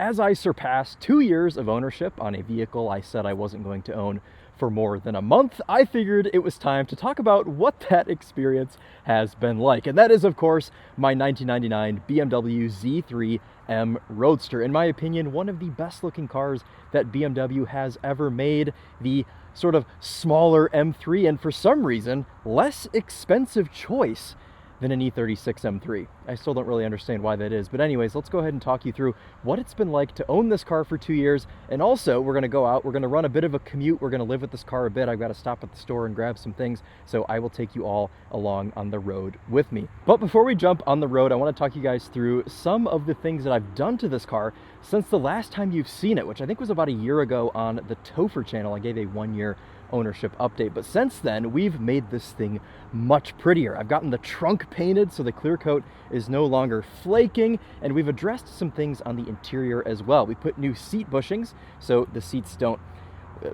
as I surpass 2 years of ownership on a vehicle I said I wasn't going to own for more than a month, I figured it was time to talk about what that experience has been like. And that is, of course, my 1999 BMW Z3 M Roadster. In my opinion, one of the best looking cars that BMW has ever made. The sort of smaller M3, and for some reason, less expensive choice than an E36 M3. I still don't really understand why that is. But anyways, let's go ahead and talk you through what it's been like to own this car for 2 years. And also, we're gonna go out, we're gonna run a bit of a commute, we're gonna live with this car a bit. I've gotta stop at the store and grab some things, so I will take you all along on the road with me. But before we jump on the road, I wanna talk you guys through some of the things that I've done to this car since the last time you've seen it, which I think was about a year ago on the TheTopher channel. I gave a 1-year ownership update, but since then we've made this thing much prettier. I've gotten the trunk painted so the clear coat is no longer flaking, and we've addressed some things on the interior as well. We put new seat bushings so the seats don't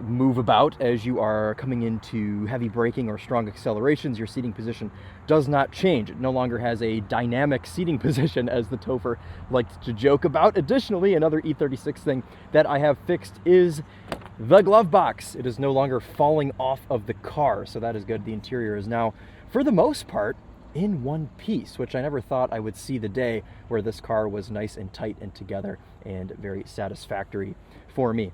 move about as you are coming into heavy braking or strong accelerations. Your seating position does not change. It no longer has a dynamic seating position, as the TheTopher likes to joke about. Additionally, another E36 thing that I have fixed is the glove box. It is no longer falling off of the car, so that is good. The interior is now, for the most part, in one piece, which I never thought I would see the day where this car was nice and tight and together and very satisfactory for me.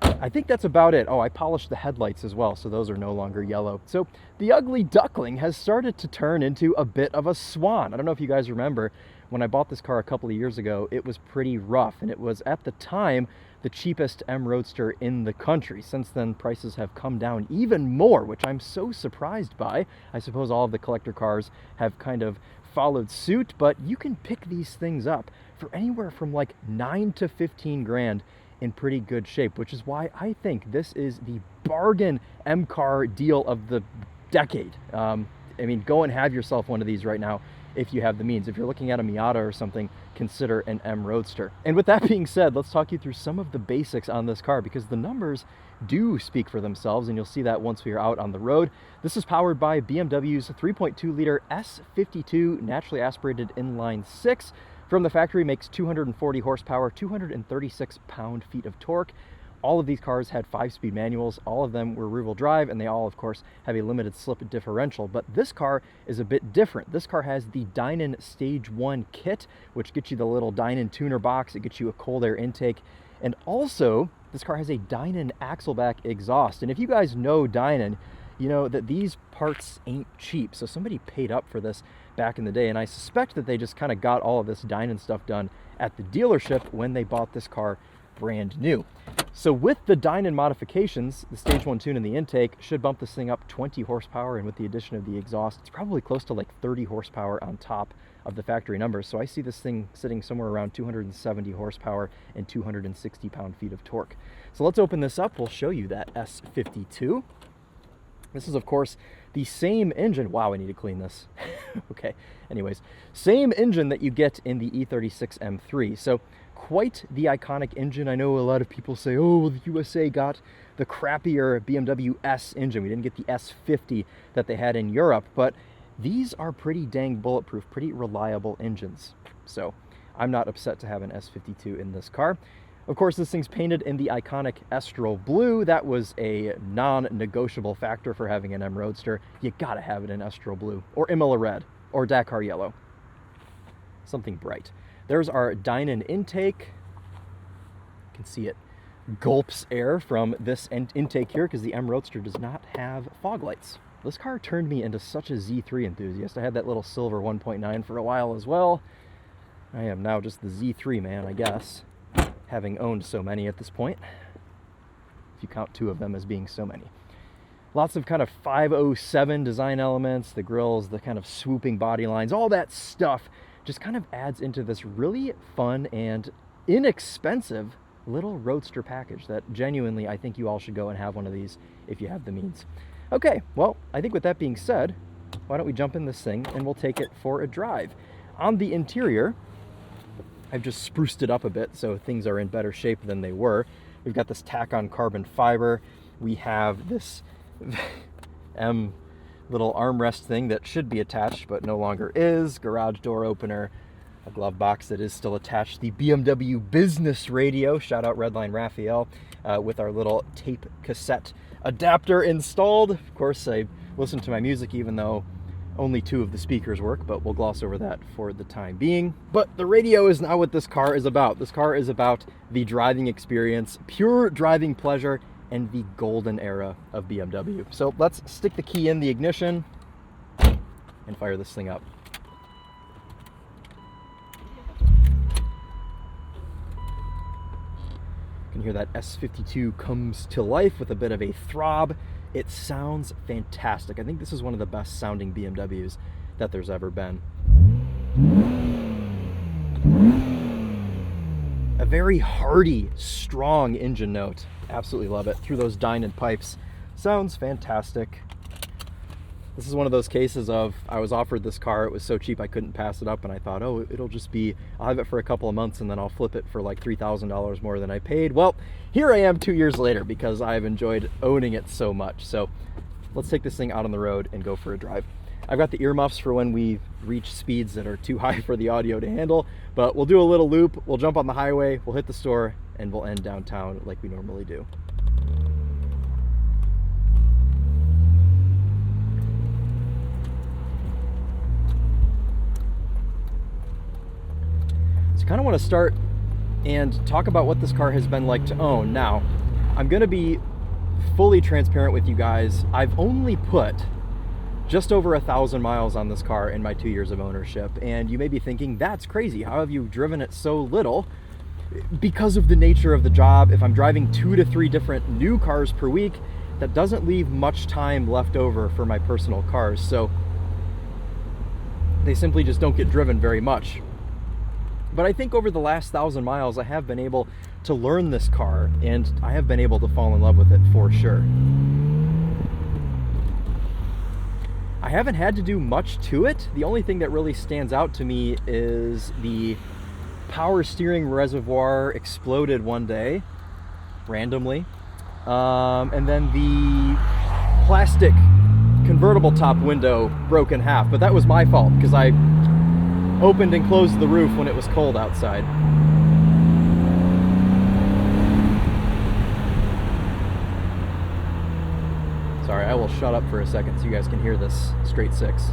I think that's about it. Oh, I polished the headlights as well, so those are no longer yellow. So the ugly duckling has started to turn into a bit of a swan. I don't know if you guys remember, when I bought this car a couple of years ago, it was pretty rough, and it was at the time the cheapest M Roadster in the country. Since then, prices have come down even more, which I'm so surprised by. I suppose all of the collector cars have kind of followed suit, but you can pick these things up for anywhere from like 9 to 15 grand in pretty good shape, which is why I think this is the bargain M car deal of the decade. I mean, go and have yourself one of these right now if you have the means. If you're looking at a Miata or something, consider an M Roadster. And with that being said, let's talk you through some of the basics on this car, because the numbers do speak for themselves, and you'll see that once we are out on the road. This is powered by BMW's 3.2 liter S52 naturally aspirated inline 6. From the factory, makes 240 horsepower, 236 pound-feet of torque. All of these cars had 5-speed manuals. All of them were rear-wheel drive, and they all, of course, have a limited slip differential. But this car is a bit different. This car has the Dynon Stage 1 kit, which gets you the little Dynon tuner box. It gets you a cold air intake. And also, this car has a Dynon axleback exhaust. And if you guys know Dynon, you know that these parts ain't cheap. So somebody paid up for this back in the day, and I suspect that they just kind of got all of this Dynon stuff done at the dealership when they bought this car brand new. So with the Dynon modifications, the Stage 1 tune and the intake should bump this thing up 20 horsepower, and with the addition of the exhaust, it's probably close to like 30 horsepower on top of the factory numbers. So I see this thing sitting somewhere around 270 horsepower and 260 pound-feet of torque. So let's open this up. We'll show you that S52. This is, of course, the same engine. Wow, I need to clean this. Okay, anyways, same engine that you get in the E36 M3. So quite the iconic engine. I know a lot of people say, oh, well, the USA got the crappier BMW S engine. We didn't get the S50 that they had in Europe, but these are pretty dang bulletproof, pretty reliable engines. So I'm not upset to have an S52 in this car. Of course, this thing's painted in the iconic Estoril Blue. That was a non-negotiable factor for having an M Roadster. You gotta have it in Estoril Blue, or Imola Red, or Dakar Yellow. Something bright. There's our Dynon intake. You can see it gulps air from this intake here, because the M Roadster does not have fog lights. This car turned me into such a Z3 enthusiast. I had that little silver 1.9 for a while as well. I am now just the Z3 man, I guess, having owned so many at this point, if you count 2 of them as being so many. Lots of kind of 507 design elements, the grills, the kind of swooping body lines, all that stuff just kind of adds into this really fun and inexpensive little Roadster package that genuinely I think you all should go and have one of these if you have the means. Okay, well, I think with that being said, why don't we jump in this thing and we'll take it for a drive. On the interior, I've just spruced it up a bit so things are in better shape than they were. We've got this tack-on carbon fiber. We have this little armrest thing that should be attached but no longer is. Garage door opener, glove box that is still attached, the BMW business radio, shout out Redline Raphael, with our little tape cassette adapter installed. Of course, I listen to my music even though only 2 of the speakers work, but we'll gloss over that for the time being. But the radio is not what this car is about. This car is about the driving experience, pure driving pleasure, and the golden era of BMW. So let's stick the key in the ignition and fire this thing up. You can hear that S52 comes to life with a bit of a throb. It sounds fantastic. I think this is one of the best sounding BMWs that there's ever been. A very hearty, strong engine note. Absolutely love it. Through those Dynon pipes. Sounds fantastic. This is one of those cases of, I was offered this car, it was so cheap I couldn't pass it up, and I thought, oh, it'll just be, I'll have it for a couple of months and then I'll flip it for like $3,000 more than I paid. Well, here I am 2 years later because I've enjoyed owning it so much. So let's take this thing out on the road and go for a drive. I've got the earmuffs for when we reach speeds that are too high for the audio to handle, but we'll do a little loop, we'll jump on the highway, we'll hit the store, and we'll end downtown like we normally do. Kind of want to start and talk about what this car has been like to own. Now, I'm going to be fully transparent with you guys. I've only put just over 1,000 miles on this car in my 2 years of ownership, and you may be thinking, that's crazy. How have you driven it so little? Because of the nature of the job, if I'm driving 2 to 3 different new cars per week, that doesn't leave much time left over for my personal cars. So they simply just don't get driven very much. But I think over the last 1,000 miles, I have been able to learn this car, and I have been able to fall in love with it for sure. I haven't had to do much to it. The only thing that really stands out to me is the power steering reservoir exploded one day, randomly. And then the plastic convertible top window broke in half, but that was my fault because I opened and closed the roof when it was cold outside. Sorry, I will shut up for a second so you guys can hear this straight 6.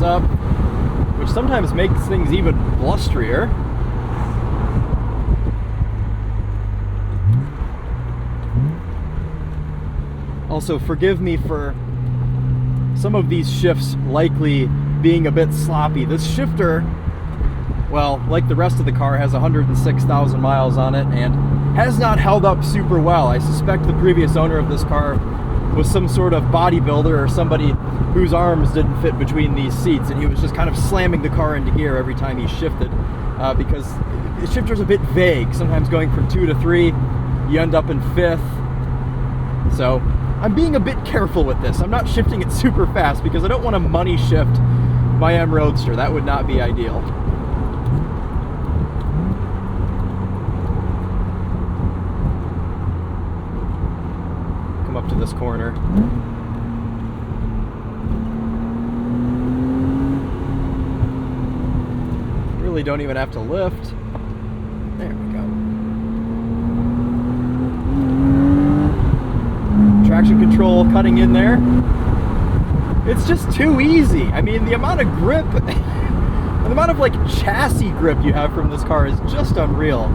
Up, which sometimes makes things even blusterier. Also, forgive me for some of these shifts likely being a bit sloppy. This shifter, well, like the rest of the car, has 106,000 miles on it and has not held up super well. I suspect the previous owner of this car was some sort of bodybuilder or somebody whose arms didn't fit between these seats, and he was just kind of slamming the car into gear every time he shifted, because the shifter's a bit vague. Sometimes going from 2 to 3, you end up in 5th. So I'm being a bit careful with this. I'm not shifting it super fast because I don't want to money shift my M Roadster. That would not be ideal. Up to this corner. Really don't even have to lift. There we go. Traction control cutting in there. It's just too easy. I mean, the amount of grip, the amount of like chassis grip you have from this car is just unreal.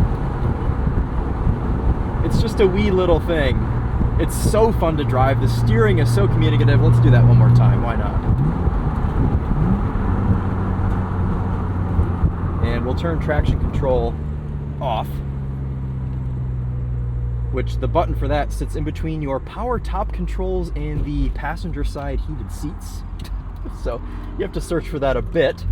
It's just a wee little thing. It's so fun to drive. The steering is so communicative. Let's do that one more time. Why not? And we'll turn traction control off, which the button for that sits in between your power top controls and the passenger side heated seats. So you have to search for that a bit.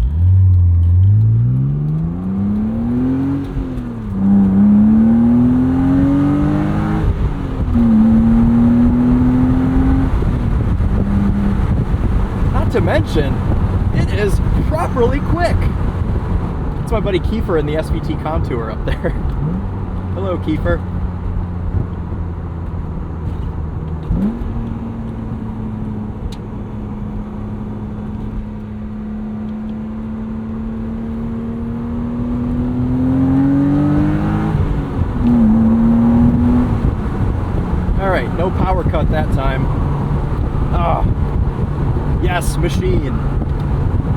Not to mention, it is properly quick. That's my buddy Kiefer in the SVT Contour up there. Hello, Kiefer. All right, no power cut that time. Ah, yes, machine.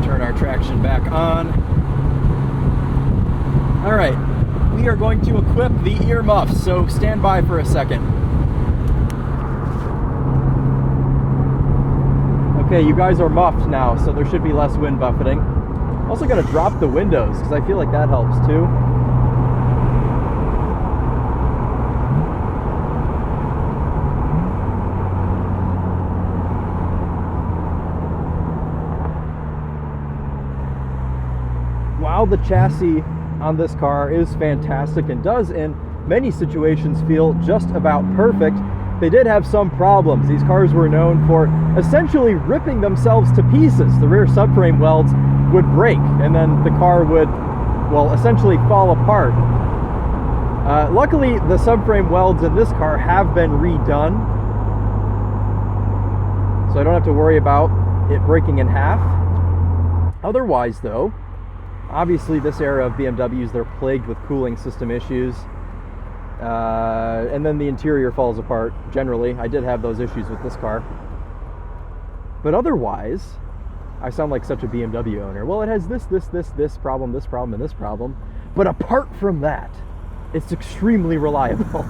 Turn our traction back on. All right, we are going to equip the earmuffs, so stand by for a second. Okay, you guys are muffed now, so there should be less wind buffeting. Also got to drop the windows, because I feel like that helps too. While the chassis on this car is fantastic and does in many situations feel just about perfect, they did have some problems. These cars were known for essentially ripping themselves to pieces. The rear subframe welds would break and then the car would, well, essentially fall apart. Luckily, the subframe welds in this car have been redone, so I don't have to worry about it breaking in half. Otherwise though, obviously, this era of BMWs, they're plagued with cooling system issues. And then the interior falls apart, generally. I did have those issues with this car. But otherwise, I sound like such a BMW owner. Well, it has this problem, and this problem. But apart from that, it's extremely reliable.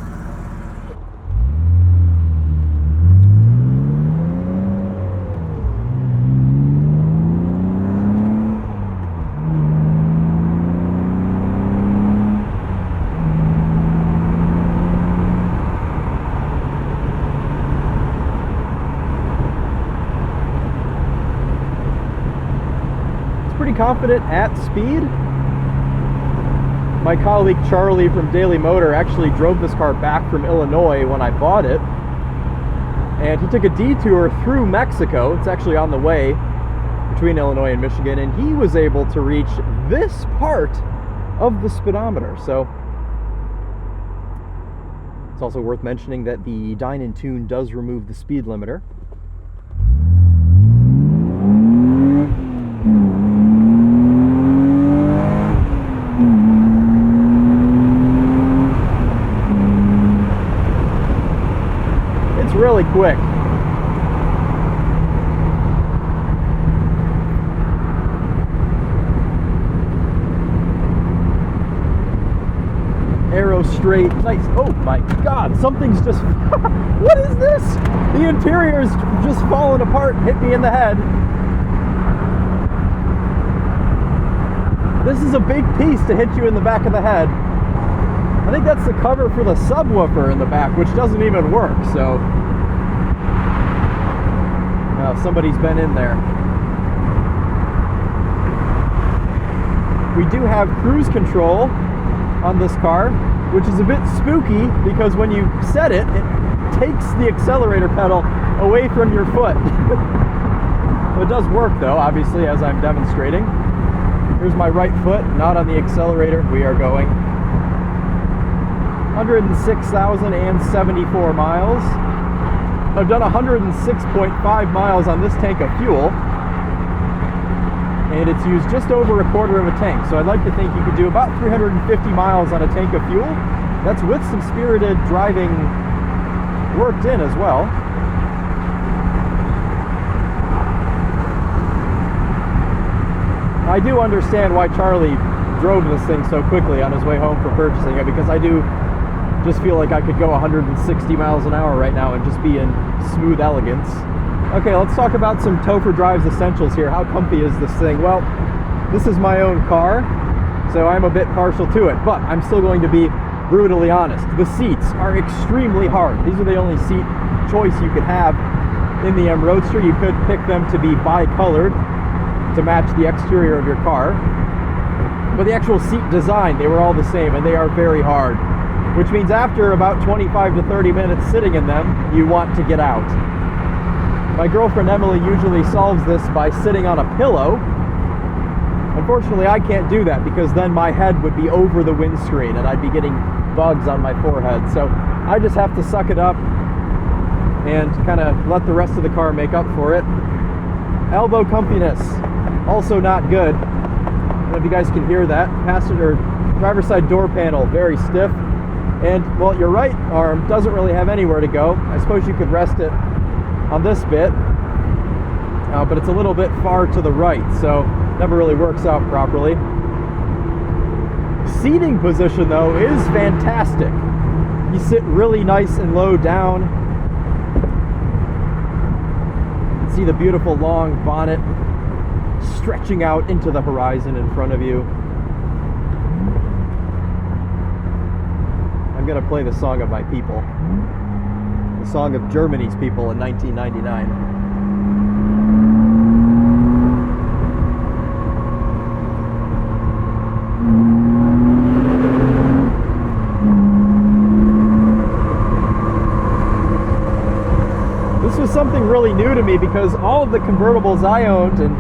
Pretty confident at speed. My colleague Charlie from Daily Motor actually drove this car back from Illinois when I bought it, and he took a detour through Mexico. It's actually on the way between Illinois and Michigan, and he was able to reach this part of the speedometer. So it's also worth mentioning that the Dine and Tune does remove the speed limiter. Really quick. Arrow straight, nice. Oh my God, something's just, what is this? The interior is just falling apart, hit me in the head. This is a big piece to hit you in the back of the head. I think that's the cover for the subwoofer in the back, which doesn't even work, so. Somebody's been in there. We do have cruise control on this car, which is a bit spooky because when you set it, it takes the accelerator pedal away from your foot. It does work though, obviously, as I'm demonstrating. Here's my right foot, not on the accelerator. We are going 106,074 miles. I've done 106.5 miles on this tank of fuel, and it's used just over a quarter of a tank. So I'd like to think you could do about 350 miles on a tank of fuel. That's with some spirited driving worked in as well. I do understand why Charlie drove this thing so quickly on his way home from purchasing it, because I do just feel like I could go 160 miles an hour right now and just be in smooth elegance. Okay, let's talk about some TOPHER Drives essentials here. How comfy is this thing? Well, this is my own car, so I'm a bit partial to it, but I'm still going to be brutally honest. The seats are extremely hard. These are the only seat choice you could have in the M Roadster. You could pick them to be bi-colored to match the exterior of your car, but the actual seat design, they were all the same, and they are very hard, which means after about 25 to 30 minutes sitting in them, you want to get out. My girlfriend Emily usually solves this by sitting on a pillow. Unfortunately, I can't do that because then my head would be over the windscreen and I'd be getting bugs on my forehead. So I just have to suck it up and kind of let the rest of the car make up for it. Elbow comfiness, also not good. I don't know if you guys can hear that. Passenger driver's side door panel, very stiff. And, well, your right arm doesn't really have anywhere to go. I suppose you could rest it on this bit, but it's a little bit far to the right, so never really works out properly. Seating position, though, is fantastic. You sit really nice and low down. You can see the beautiful long bonnet stretching out into the horizon in front of you. I'm gonna play the song of my people, the song of Germany's people in 1999. This was something really new to me because all of the convertibles I owned and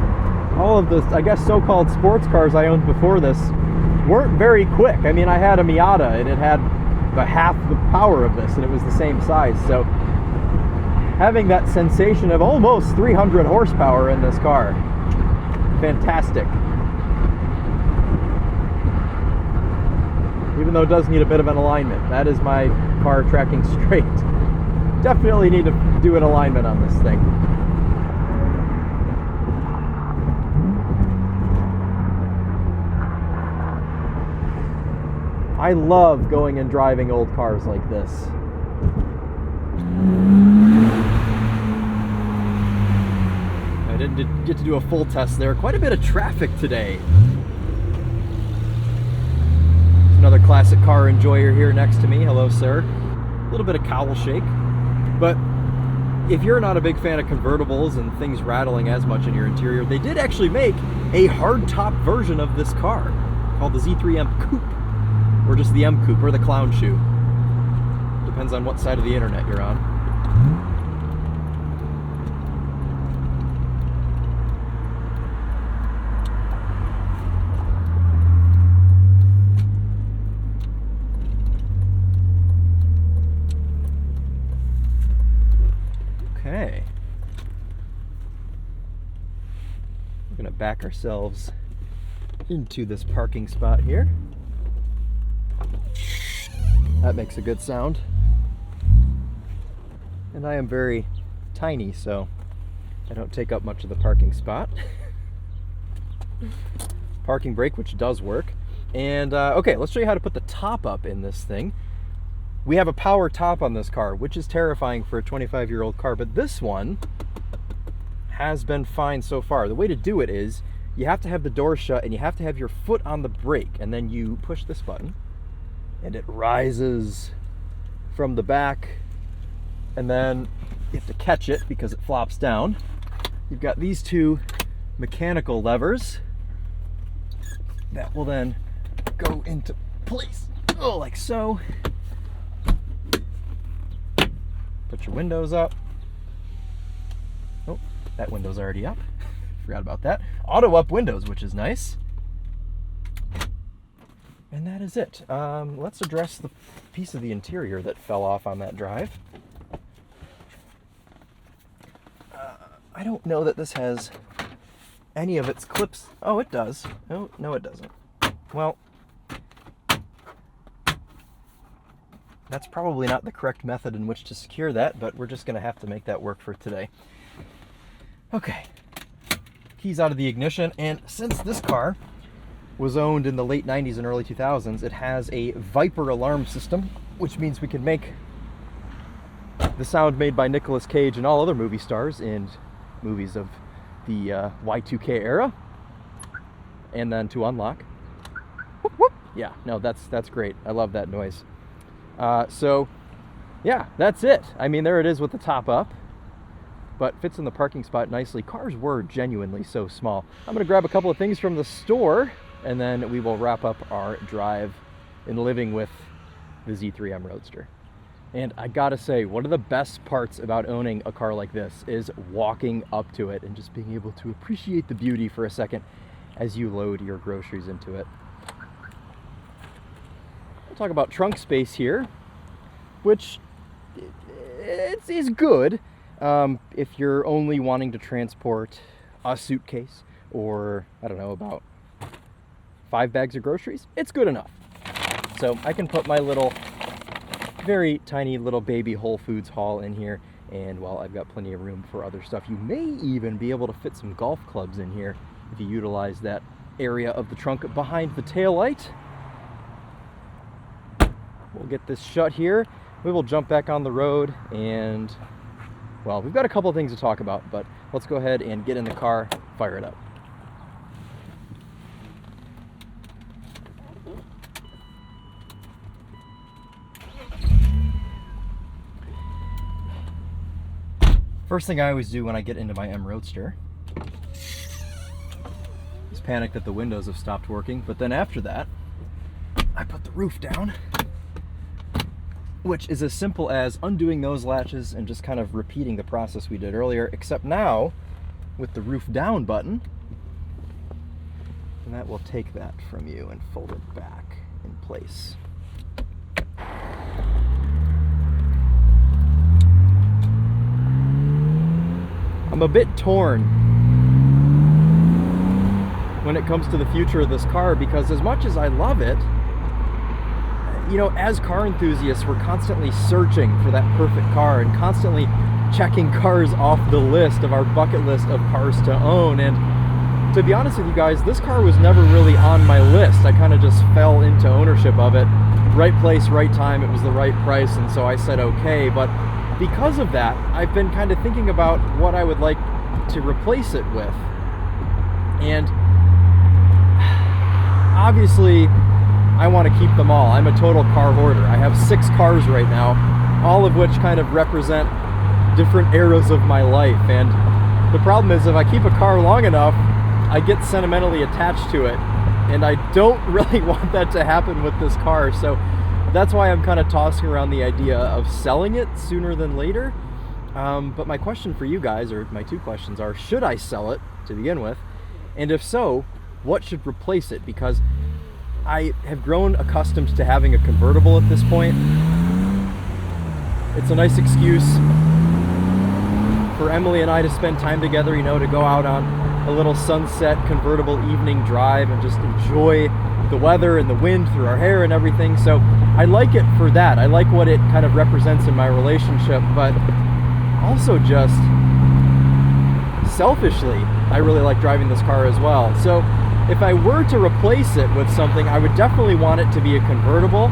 all of the, I guess, so-called sports cars I owned before this weren't very quick. I mean, I had a Miata and it had half the power of this and it was the same size, so having that sensation of almost 300 horsepower in this car, fantastic. Even though it does need a bit of an alignment. That is my car tracking straight. Definitely need to do an alignment on this thing. I love going and driving old cars like this. I didn't get to do a full test there. Quite a bit of traffic today. There's another classic car enjoyer here next to me. Hello, sir. A little bit of cowl shake. But if you're not a big fan of convertibles and things rattling as much in your interior, they did actually make a hardtop version of this car called the Z3 M Coupe. Or just the M Coupe, or the clown shoe. Depends on what side of the internet you're on. Okay. We're gonna back ourselves into this parking spot here. That makes a good sound. And I am very tiny, so I don't take up much of the parking spot. Parking brake, which does work. And okay, let's show you how to put the top up in this thing. We have a power top on this car, which is terrifying for a 25-year-old car, but this one has been fine so far. The way to do it is you have to have the door shut and you have to have your foot on the brake, and then you push this button and it rises from the back, and then you have to catch it because it flops down. You've got these two mechanical levers that will then go into place, oh, like so. Put your windows up. Oh, that window's already up. Forgot about that. Auto up windows, which is nice. And that is it. Let's address the piece of the interior that fell off on that drive. I don't know that this has any of its clips. Oh, it does. Oh, no, it doesn't. Well, that's probably not the correct method in which to secure that, but we're just going to have to make that work for today. Okay. Keys out of the ignition, and since this car was owned in the late 90s and early 2000s, it has a Viper alarm system which means we can make the sound made by Nicolas Cage and all other movie stars in movies of the Y2K era. And then to unlock, whoop, whoop. Yeah, no, that's great. I love that noise. So yeah, that's it. I mean, there it is with the top up, but fits in the parking spot nicely. Cars were genuinely so small. I'm gonna grab a couple of things from the store, and then we will wrap up our drive in living with the Z3 M Roadster. And I gotta say, one of the best parts about owning a car like this is walking up to it and just being able to appreciate the beauty for a second as you load your groceries into it. We'll talk about trunk space here, which is good if you're only wanting to transport a suitcase or, I don't know, about 5 bags of groceries. It's good enough. So I can put my little, very tiny little baby Whole Foods haul in here, and while I've got plenty of room for other stuff, you may even be able to fit some golf clubs in here if you utilize that area of the trunk behind the taillight. We'll get this shut here. We will jump back on the road, and well, we've got a couple of things to talk about, but let's go ahead and get in the car, fire it up. First thing I always do when I get into my M Roadster is panic that the windows have stopped working, but then after that, I put the roof down, which is as simple as undoing those latches and just kind of repeating the process we did earlier, except now with the roof down button, and that will take that from you and fold it back in place. I'm a bit torn when it comes to the future of this car, because as much as I love it, you know, as car enthusiasts, we're constantly searching for that perfect car and constantly checking cars off the list of our bucket list of cars to own. And to be honest with you guys, this car was never really on my list. I kind of just fell into ownership of it. Right place, right time, it was the right price, and so I said okay. But because of that, I've been kind of thinking about what I would like to replace it with. And obviously, I want to keep them all. I'm a total car hoarder. I have 6 cars right now, all of which kind of represent different eras of my life. And the problem is, if I keep a car long enough, I get sentimentally attached to it. And I don't really want that to happen with this car. So that's why I'm kind of tossing around the idea of selling it sooner than later. But my question for you guys, or my 2 questions are, should I sell it to begin with? And if so, what should replace it? Because I have grown accustomed to having a convertible at this point. It's a nice excuse for Emily and I to spend time together, you know, to go out on a little sunset convertible evening drive and just enjoy the weather and the wind through our hair and everything. So I like it for that. I like what it kind of represents in my relationship, but also just selfishly, I really like driving this car as well. So if I were to replace it with something, I would definitely want it to be a convertible,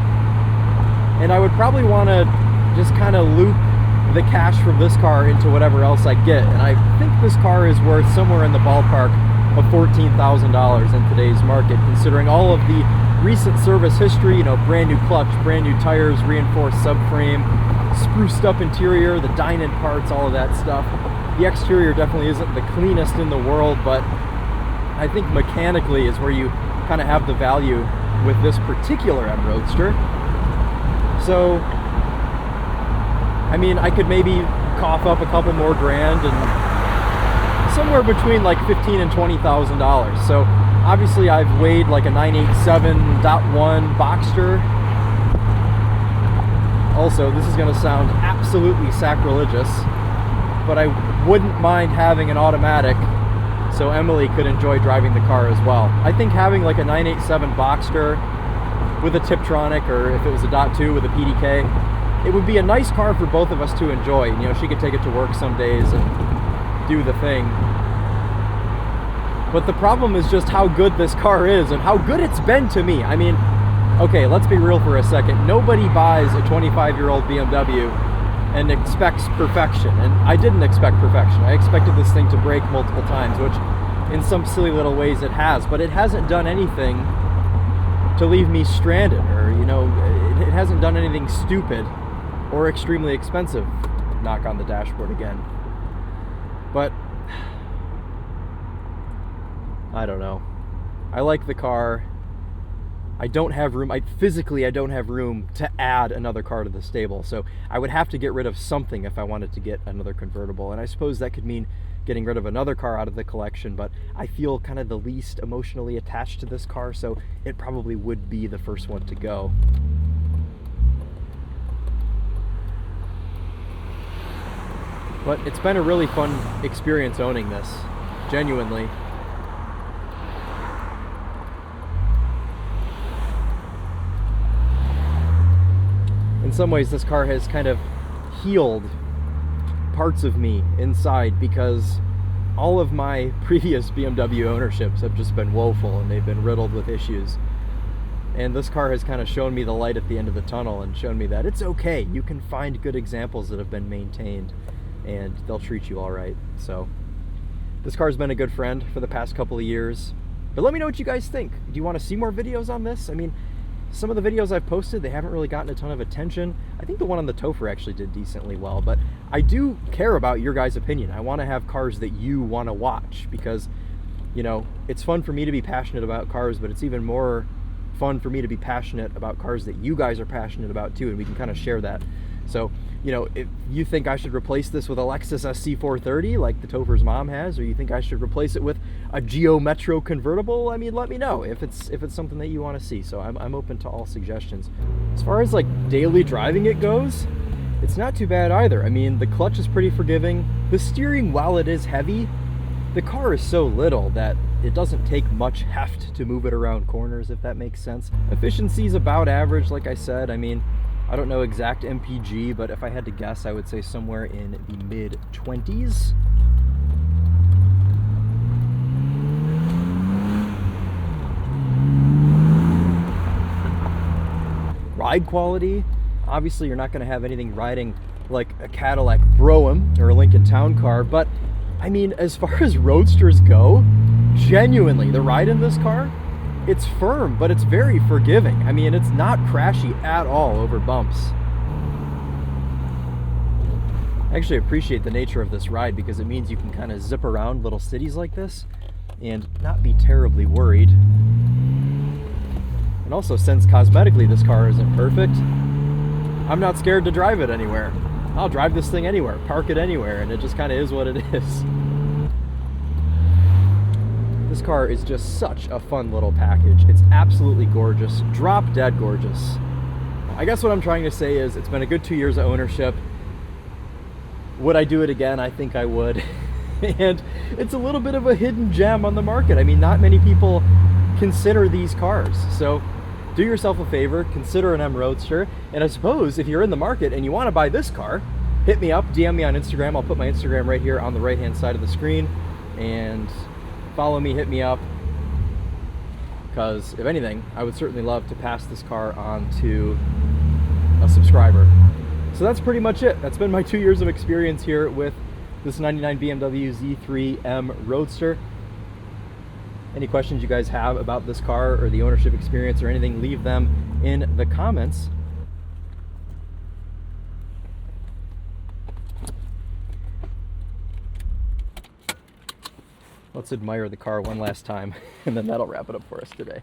and I would probably want to just kind of loop the cash from this car into whatever else I get. And I think this car is worth somewhere in the ballpark of $14,000 in today's market, considering all of the recent service history, you know, brand new clutch, brand new tires, reinforced subframe, spruced up interior, the dine-in parts, all of that stuff. The exterior definitely isn't the cleanest in the world, but I think mechanically is where you kind of have the value with this particular M Roadster. So, I mean, I could maybe cough up a couple more grand, and somewhere between like $15,000 and $20,000. So obviously I've weighed like a 987.1 Boxster. Also, this is going to sound absolutely sacrilegious, but I wouldn't mind having an automatic so Emily could enjoy driving the car as well. I think having like a 987 Boxster with a Tiptronic, or if it was a .2 with a PDK, it would be a nice car for both of us to enjoy. You know, she could take it to work some days and do the thing. But the problem is just how good this car is and how good it's been to me. I mean, Okay, let's be real for a second. Nobody buys a 25-year-old BMW and expects perfection. And I didn't expect perfection. I expected this thing to break multiple times, which in some silly little ways it has, but it hasn't done anything to leave me stranded, or, you know, it hasn't done anything stupid or extremely expensive. Knock on the dashboard again. But I don't know. I like the car. I don't have room, physically I don't have room to add another car to the stable, so I would have to get rid of something if I wanted to get another convertible, and I suppose that could mean getting rid of another car out of the collection, but I feel kind of the least emotionally attached to this car, so it probably would be the first one to go. But it's been a really fun experience owning this, genuinely. In some ways, this car has kind of healed parts of me inside, because all of my previous BMW ownerships have just been woeful and they've been riddled with issues. And this car has kind of shown me the light at the end of the tunnel and shown me that it's okay. You can find good examples that have been maintained and they'll treat you all right. So this car's been a good friend for the past couple of years. But let me know what you guys think. Do you want to see more videos on this? I mean, some of the videos I've posted, they haven't really gotten a ton of attention. I think the one on the TheTopher actually did decently well, but I do care about your guys' opinion. I want to have cars that you want to watch, because, you know, it's fun for me to be passionate about cars, but it's even more fun for me to be passionate about cars that you guys are passionate about too, and we can kind of share that. So, you know, if you think I should replace this with a Lexus SC430 like the TheTopher's mom has, or you think I should replace it with a Geo Metro convertible, I mean, let me know if it's something that you want to see. So I'm open to all suggestions. As far as like daily driving it goes, it's not too bad either. I mean, the clutch is pretty forgiving. The steering, while it is heavy, the car is so little that it doesn't take much heft to move it around corners, if that makes sense. Efficiency is about average, like I said. I mean, I don't know exact MPG, but if I had to guess, I would say somewhere in the mid-20s. Ride quality, obviously you're not going to have anything riding like a Cadillac Brougham or a Lincoln Town Car, but I mean, as far as roadsters go, genuinely, the ride in this car, it's firm, but it's very forgiving. I mean, it's not crashy at all over bumps. I actually appreciate the nature of this ride, because it means you can kind of zip around little cities like this and not be terribly worried. And also, since cosmetically this car isn't perfect, I'm not scared to drive it anywhere. I'll drive this thing anywhere, park it anywhere, and it just kind of is what it is. This car is just such a fun little package. It's absolutely gorgeous, drop dead gorgeous. I guess what I'm trying to say is it's been a good 2 years of ownership. Would I do it again? I think I would. And it's a little bit of a hidden gem on the market. I mean, not many people consider these cars. So do yourself a favor, consider an M Roadster. And I suppose if you're in the market and you want to buy this car, hit me up, DM me on Instagram. I'll put my Instagram right here on the right-hand side of the screen. And follow me, hit me up, because if anything, I would certainly love to pass this car on to a subscriber. So that's pretty much it. That's been my 2 years of experience here with this 99 BMW Z3 M Roadster. Any questions you guys have about this car or the ownership experience or anything, leave them in the comments. Let's admire the car one last time, and then that'll wrap it up for us today.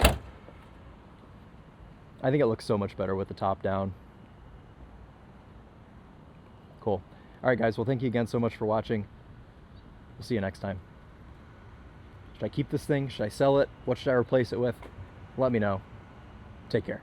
I think it looks so much better with the top down. Cool. All right, guys. Well, thank you again so much for watching. We'll see you next time. Should I keep this thing? Should I sell it? What should I replace it with? Let me know. Take care.